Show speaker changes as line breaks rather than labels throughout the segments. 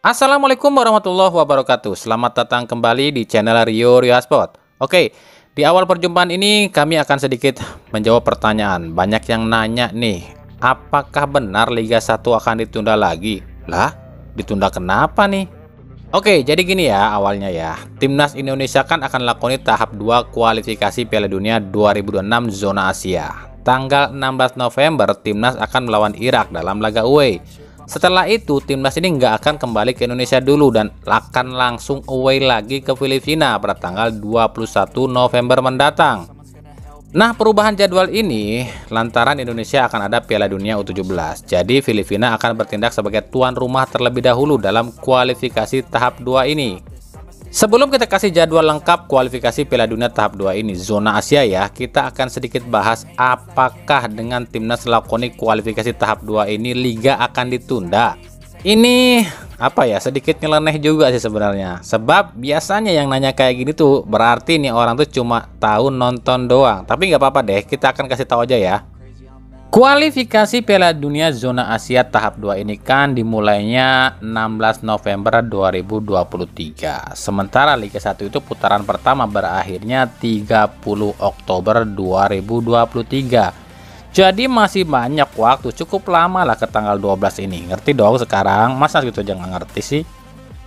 Assalamualaikum warahmatullahi wabarakatuh. Selamat datang kembali di channel Rio Sport. Oke, di awal perjumpaan ini kami akan sedikit menjawab pertanyaan. Banyak yang nanya nih, apakah benar Liga 1 akan ditunda lagi? Lah, ditunda kenapa nih? Oke, jadi gini ya awalnya ya. Timnas Indonesia kan akan lakoni tahap 2 kualifikasi Piala Dunia 2026 zona Asia. Tanggal 16 November, Timnas akan melawan Irak dalam laga away. Setelah itu, Timnas ini nggak akan kembali ke Indonesia dulu dan akan langsung away lagi ke Filipina pada tanggal 21 November mendatang. Nah, perubahan jadwal ini lantaran Indonesia akan ada Piala Dunia U17. Jadi, Filipina akan bertindak sebagai tuan rumah terlebih dahulu dalam kualifikasi tahap 2 ini. Sebelum kita kasih jadwal lengkap kualifikasi Piala Dunia tahap 2 ini zona Asia ya, kita akan sedikit bahas apakah dengan Timnas lakoni kualifikasi tahap 2 ini Liga akan ditunda. Ini apa ya, sedikit nyeleneh juga sih sebenarnya. Sebab biasanya yang nanya kayak gini tuh berarti nih orang tuh cuma tahu nonton doang. Tapi nggak apa-apa deh, kita akan kasih tahu aja ya. Kualifikasi Piala Dunia zona Asia tahap 2 ini kan dimulainya 16 November 2023. Sementara Liga 1 itu putaran pertama berakhirnya 30 Oktober 2023. Jadi masih banyak waktu, cukup lama lah ke tanggal 12 ini. Ngerti dong sekarang, masa gitu aja nggak ngerti sih?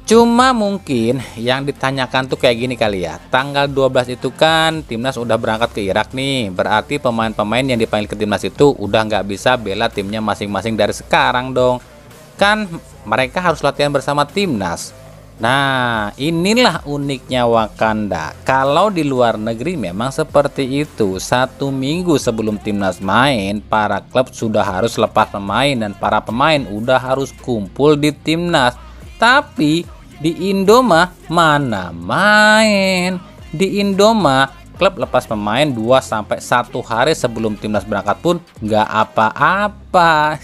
Cuma mungkin yang ditanyakan tuh kayak gini kali ya. Tanggal 12 itu kan Timnas udah berangkat ke Irak nih. Berarti pemain-pemain yang dipanggil ke Timnas itu udah nggak bisa bela timnya masing-masing dari sekarang dong. Kan mereka harus latihan bersama Timnas. Nah, inilah uniknya Wakanda. Kalau di luar negeri memang seperti itu. 1 minggu sebelum Timnas main, para klub sudah harus lepas pemain dan para pemain udah harus kumpul di Timnas. Tapi di Indo mah mana main. Di Indo mah klub lepas pemain 2-1 hari sebelum Timnas berangkat pun nggak apa-apa.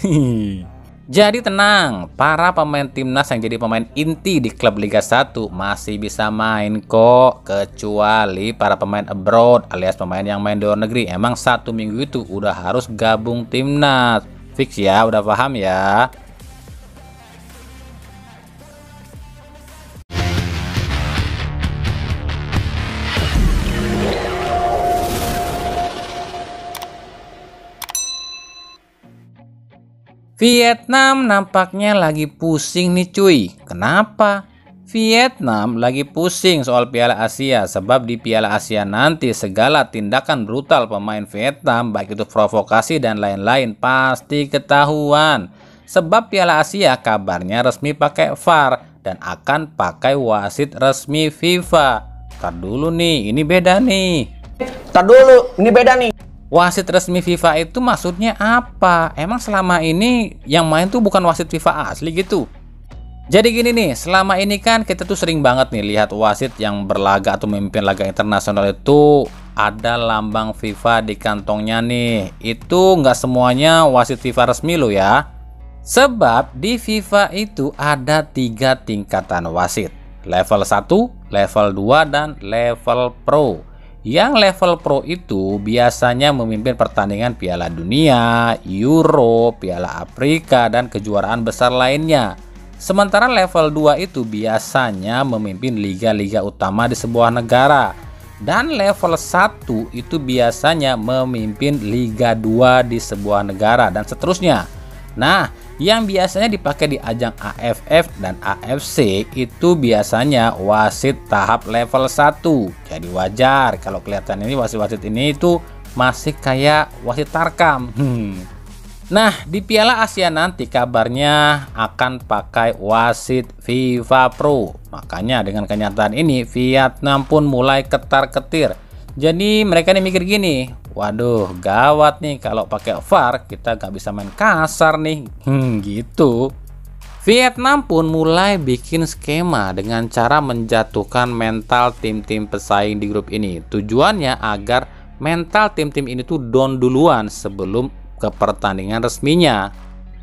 Jadi tenang, para pemain Timnas yang jadi pemain inti di klub Liga 1 masih bisa main kok. Kecuali para pemain abroad alias pemain yang main di luar negeri. Emang 1 minggu itu udah harus gabung Timnas. Fix ya, udah paham ya? Vietnam nampaknya lagi pusing nih cuy. Kenapa? Vietnam lagi pusing soal Piala Asia. Sebab di Piala Asia nanti segala tindakan brutal pemain Vietnam, baik itu provokasi dan lain-lain, pasti ketahuan. Sebab Piala Asia kabarnya resmi pakai VAR dan akan pakai wasit resmi FIFA. Tar dulu nih, ini beda nih.
Tar dulu, ini beda nih.
Wasit resmi FIFA itu maksudnya apa? Emang selama ini yang main tuh bukan wasit FIFA asli gitu? Jadi gini nih, selama ini kan kita tuh sering banget nih lihat wasit yang berlaga atau memimpin laga internasional itu ada lambang FIFA di kantongnya nih. Itu nggak semuanya wasit FIFA resmi loh ya. Sebab di FIFA itu ada 3 tingkatan wasit. Level 1, level 2, dan level pro. Yang level pro itu biasanya memimpin pertandingan Piala Dunia, Euro, Piala Afrika, dan kejuaraan besar lainnya. Sementara level 2 itu biasanya memimpin liga-liga utama di sebuah negara. Dan level 1 itu biasanya memimpin Liga 2 di sebuah negara dan seterusnya. Nah, yang biasanya dipakai di ajang AFF dan AFC itu biasanya wasit tahap level 1. Jadi wajar kalau kelihatan ini wasit-wasit ini itu masih kayak wasit tarkam. Nah, di Piala Asia nanti kabarnya akan pakai wasit FIFA Pro. Makanya dengan kenyataan ini Vietnam pun mulai ketar-ketir. Jadi mereka nih mikir gini, waduh gawat nih kalau pakai VAR kita gak bisa main kasar nih. Gitu. Vietnam pun mulai bikin skema dengan cara menjatuhkan mental tim-tim pesaing di grup ini. Tujuannya agar mental tim-tim ini tuh down duluan sebelum ke pertandingan resminya.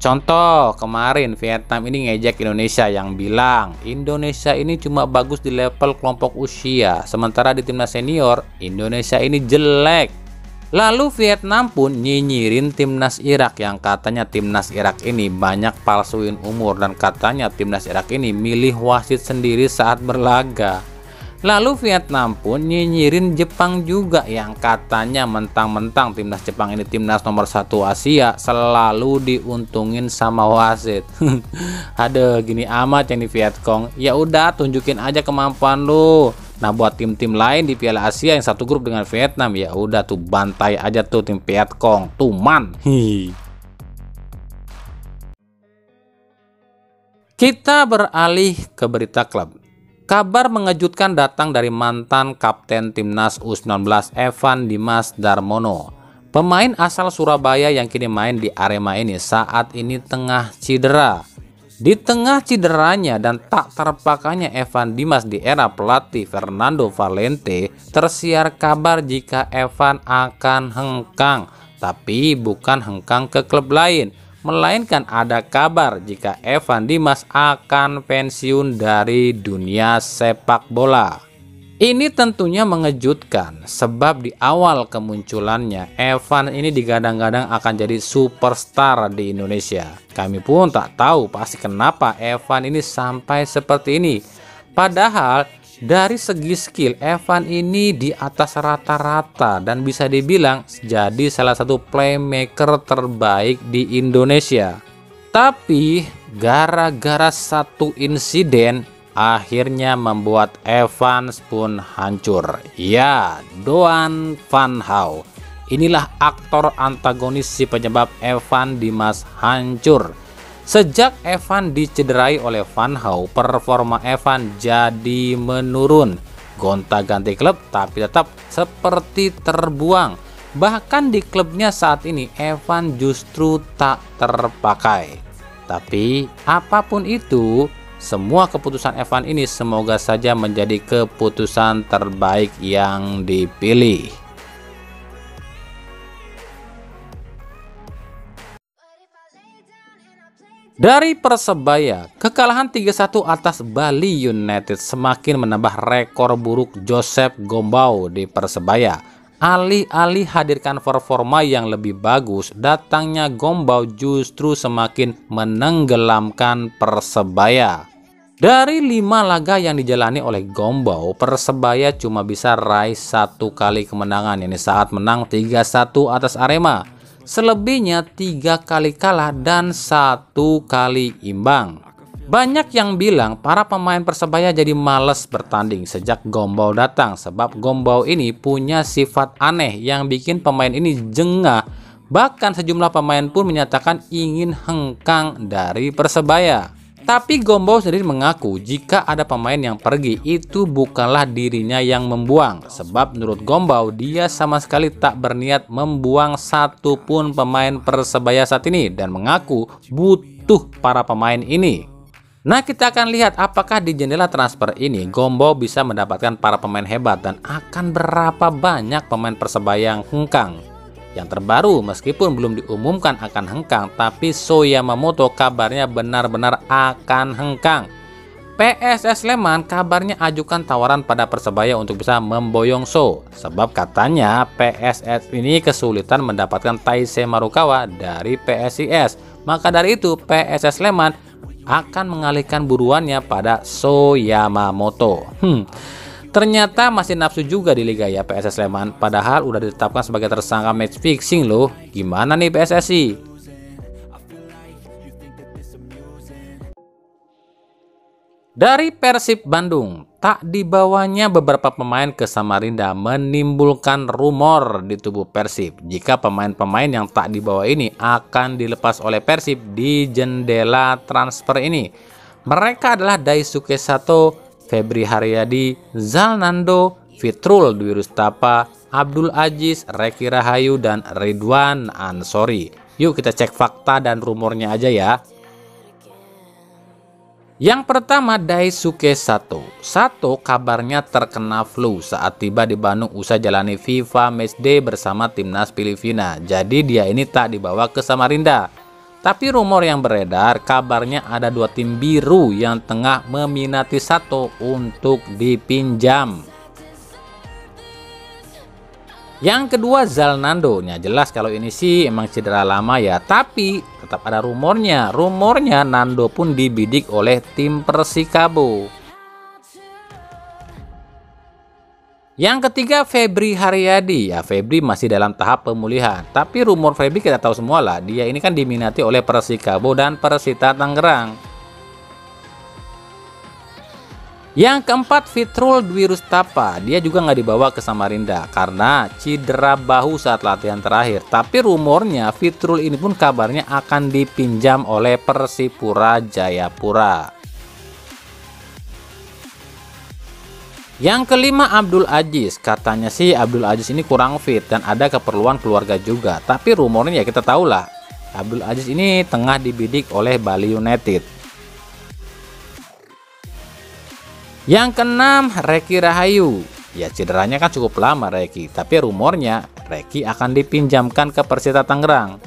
Contoh, kemarin Vietnam ini ngejek Indonesia yang bilang Indonesia ini cuma bagus di level kelompok usia, sementara di timnas senior Indonesia ini jelek. Lalu Vietnam pun nyinyirin timnas Irak yang katanya timnas Irak ini banyak palsuin umur dan katanya timnas Irak ini milih wasit sendiri saat berlaga. Lalu Vietnam pun nyinyirin Jepang juga yang katanya mentang-mentang timnas Jepang ini timnas nomor 1 Asia selalu diuntungin sama wasit. Aduh, gini amat yang di Vietcong. Ya udah, tunjukin aja kemampuan lu. Nah, buat tim-tim lain di Piala Asia yang satu grup dengan Vietnam, ya udah tuh bantai aja tuh tim Vietcong, tuh man. Kita beralih ke berita klub. Kabar mengejutkan datang dari mantan kapten timnas U19 Evan Dimas Darmono. Pemain asal Surabaya yang kini main di Arema ini saat ini tengah cedera. Di tengah cederanya dan tak terpakainya Evan Dimas di era pelatih Fernando Valente, tersiar kabar jika Evan akan hengkang, tapi bukan hengkang ke klub lain, melainkan ada kabar jika Evan Dimas akan pensiun dari dunia sepak bola. Ini tentunya mengejutkan sebab di awal kemunculannya Evan ini digadang-gadang akan jadi superstar di Indonesia. Kami pun tak tahu pasti kenapa Evan ini sampai seperti ini. Padahal dari segi skill Evan ini di atas rata-rata dan bisa dibilang jadi salah satu playmaker terbaik di Indonesia. Tapi gara-gara satu insiden akhirnya membuat Evans pun hancur. Ya, Doan Van Hau. Inilah aktor antagonis si penyebab Evan Dimas hancur. Sejak Evan dicederai oleh Van Hau, performa Evan jadi menurun. Gonta-ganti klub tapi tetap seperti terbuang. Bahkan di klubnya saat ini Evan justru tak terpakai. Tapi apapun itu, semua keputusan Evan ini semoga saja menjadi keputusan terbaik yang dipilih. Dari Persebaya, kekalahan 3-1 atas Bali United semakin menambah rekor buruk Joseph Gombau di Persebaya. Alih-alih hadirkan performa yang lebih bagus, datangnya Gombau justru semakin menenggelamkan Persebaya. Dari 5 laga yang dijalani oleh Gombau, Persebaya cuma bisa raih 1 kali kemenangan, yakni saat menang 3-1 atas Arema. Selebihnya 3 kali kalah dan 1 kali imbang. Banyak yang bilang para pemain Persebaya jadi males bertanding sejak Gombau datang, sebab Gombau ini punya sifat aneh yang bikin pemain ini jengah. Bahkan sejumlah pemain pun menyatakan ingin hengkang dari Persebaya. Tapi Gombau sendiri mengaku jika ada pemain yang pergi itu bukanlah dirinya yang membuang, sebab menurut Gombau dia sama sekali tak berniat membuang satupun pemain Persebaya saat ini dan mengaku butuh para pemain ini. Nah, kita akan lihat apakah di jendela transfer ini Gombau bisa mendapatkan para pemain hebat dan akan berapa banyak pemain Persebaya yang hengkang. Yang terbaru, meskipun belum diumumkan akan hengkang, tapi So Yamamoto kabarnya benar-benar akan hengkang. PSS Sleman kabarnya ajukan tawaran pada Persebaya untuk bisa memboyong So, sebab katanya PSS ini kesulitan mendapatkan Taisei Marukawa dari PSIS. Maka dari itu PSS Sleman akan mengalihkan buruannya pada So Yamamoto. Ternyata masih nafsu juga di Liga ya PSS Sleman, padahal udah ditetapkan sebagai tersangka match fixing loh. Gimana nih PSSI? Dari Persib Bandung, tak dibawanya beberapa pemain ke Samarinda menimbulkan rumor di tubuh Persib jika pemain-pemain yang tak dibawa ini akan dilepas oleh Persib di jendela transfer ini. Mereka adalah Daisuke Sato, Febri Haryadi, Zalnando, Fitrul Dwi Rustapa, Abdul Aziz, Reki Rahayu, dan Ridwan Ansori. Yuk kita cek fakta dan rumornya aja ya. Yang pertama, Daisuke Sato. Sato kabarnya terkena flu saat tiba di Bandung usai jalani FIFA Matchday bersama timnas Filipina. Jadi dia ini tak dibawa ke Samarinda. Tapi rumor yang beredar kabarnya ada 2 tim biru yang tengah meminati Sato untuk dipinjam. Yang kedua Zalnando. Nah, jelas kalau ini sih emang cedera lama ya, tapi tetap ada rumornya. Rumornya Nando pun dibidik oleh tim Persikabo. Yang ketiga Febri Haryadi. Ya, Febri masih dalam tahap pemulihan, tapi rumor Febri kita tahu semua lah, dia ini kan diminati oleh Persikabo dan Persita Tangerang. Yang keempat Fitrul Dwi Rustapa. Dia juga nggak dibawa ke Samarinda karena cedera bahu saat latihan terakhir. Tapi rumornya Fitrul ini pun kabarnya akan dipinjam oleh Persipura Jayapura. Yang kelima Abdul Aziz. Katanya sih Abdul Aziz ini kurang fit dan ada keperluan keluarga juga. Tapi rumornya ya kita tahu lah, Abdul Aziz ini tengah dibidik oleh Bali United. Yang keenam Reki Rahayu. Ya, cederanya kan cukup lama Reki, tapi rumornya Reki akan dipinjamkan ke Persita Tangerang.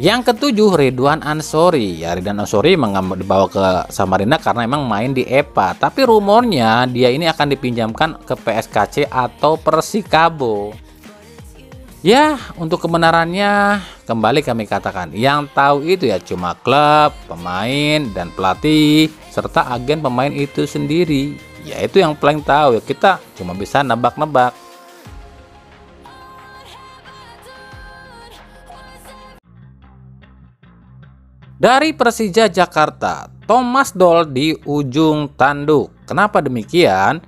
Yang ketujuh Ridwan Ansori. Ya, Ridwan Ansori dibawa ke Samarinda karena emang main di EPA, tapi rumornya dia ini akan dipinjamkan ke PSKC atau Persikabo. Ya, untuk kebenarannya kembali kami katakan, yang tahu itu ya cuma klub, pemain, dan pelatih, serta agen pemain itu sendiri. Ya, itu yang paling tahu ya, kita cuma bisa nebak-nebak. Dari Persija Jakarta, Thomas Doll di ujung tanduk. Kenapa demikian?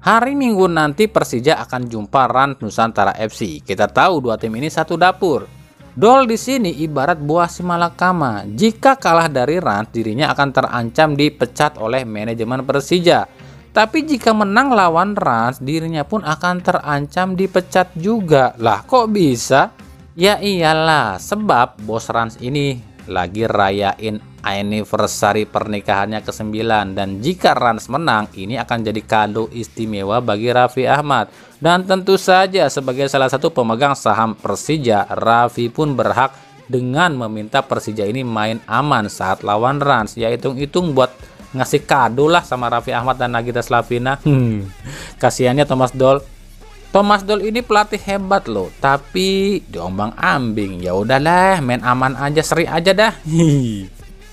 Hari Minggu nanti Persija akan jumpa Rans Nusantara FC. Kita tahu dua tim ini satu dapur. Doll di sini ibarat buah si malakama. Jika kalah dari Rans, dirinya akan terancam dipecat oleh manajemen Persija. Tapi jika menang lawan Rans, dirinya pun akan terancam dipecat juga. Lah, kok bisa? Ya iyalah, sebab bos Rans ini lagi rayain anniversary pernikahannya ke-9, dan jika Rans menang ini akan jadi kado istimewa bagi Raffi Ahmad. Dan tentu saja sebagai salah satu pemegang saham Persija, Raffi pun berhak dengan meminta Persija ini main aman saat lawan Rans. Ya, hitung-hitung buat ngasih kado lah sama Raffi Ahmad dan Nagita Slavina. Kasihannya Thomas Doll. Thomas Doll ini pelatih hebat loh, tapi diombang-ambing. Ya udahlah, main aman aja, seri aja dah.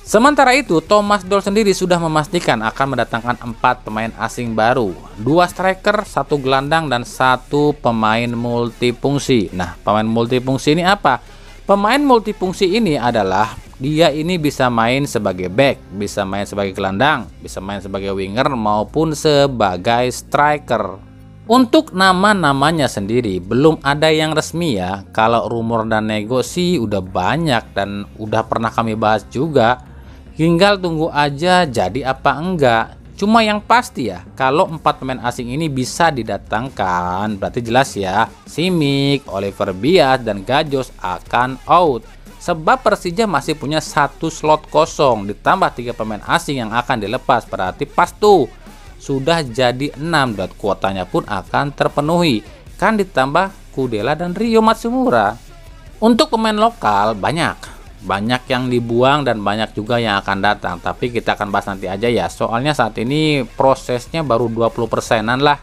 Sementara itu, Thomas Doll sendiri sudah memastikan akan mendatangkan 4 pemain asing baru, 2 striker, 1 gelandang, dan 1 pemain multifungsi. Nah, pemain multifungsi ini apa? Pemain multifungsi ini adalah dia ini bisa main sebagai back, bisa main sebagai gelandang, bisa main sebagai winger maupun sebagai striker. Untuk nama-namanya sendiri belum ada yang resmi ya. Kalau rumor dan negosi udah banyak dan udah pernah kami bahas juga. Tinggal tunggu aja jadi apa enggak. Cuma yang pasti ya, kalau 4 pemain asing ini bisa didatangkan, berarti jelas ya, Simic, Oliver Bias, dan Gajos akan out. Sebab Persija masih punya 1 slot kosong, ditambah 3 pemain asing yang akan dilepas. Berarti pas tuh, sudah jadi 6 dan kuotanya pun akan terpenuhi. Kan ditambah Kudela dan Rio Matsumura. Untuk pemain lokal banyak yang dibuang dan banyak juga yang akan datang, tapi kita akan bahas nanti aja ya, soalnya saat ini prosesnya baru 20%-an lah.